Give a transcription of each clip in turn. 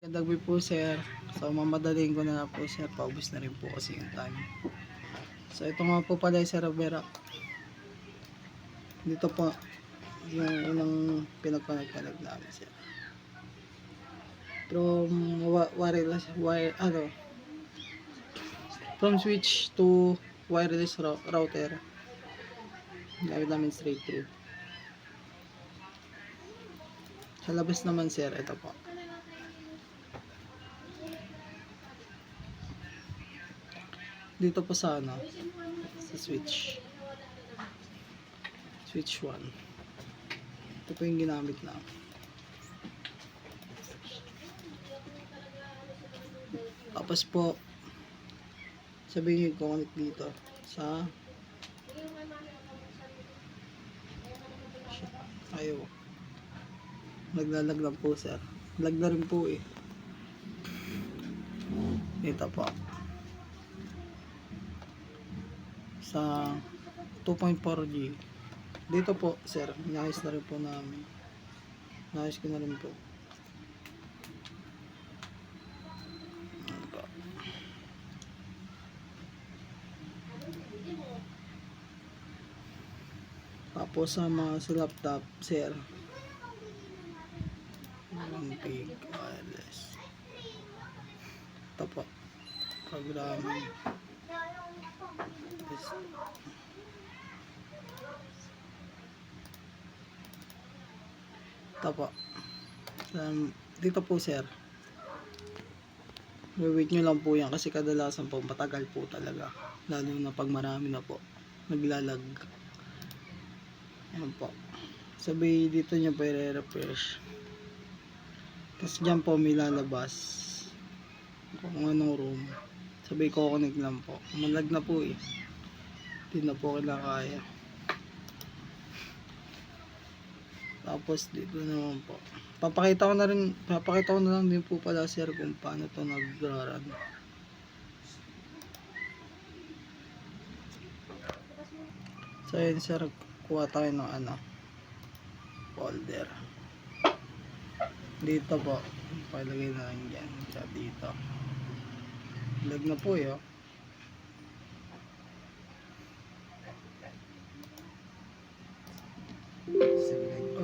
Dagwi po sir. So mamadaling ko na po sir. Paubos na rin po kasi yung time. So ito nga po pala yung Sir Rivera. Dito po yung unang pinagpanagpanag namin sir. From wireless from switch to wireless router. Gamit namin straight through. Sa labas naman sir, ito po. Dito po sa sa switch 1. Ito po yung ginamit na. Tapos po sabihin ko connect dito sa ayaw. Naglalag lang po sir. Lag na rin po eh. Dito po. Sa 2.4G. Dito po sir, inayos na rin po namin. Inayos ko na rin po. Tapos sa mga sa laptop sir, big wireless. Ito po, programming. Ito po. Dito po sir, wait nyo lang po yan kasi kadalasan po matagal po talaga, lalo na pag marami na po naglalag. Yan po, sabi dito nyo pa i-refresh, tapos dyan po may lalabas kung anong room, sabi ko connect lang po. Malag na po eh, hindi na po kaya. Tapos dito naman po, papakita ko na lang din po pala sir kung paano to nag-run. So yun sir, kuha tayo ng folder. Dito po, palagay na lang dyan, sa dito. Lag na po yun.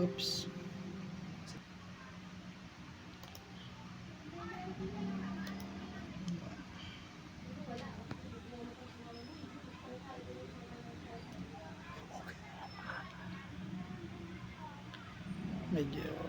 Oops. Medyo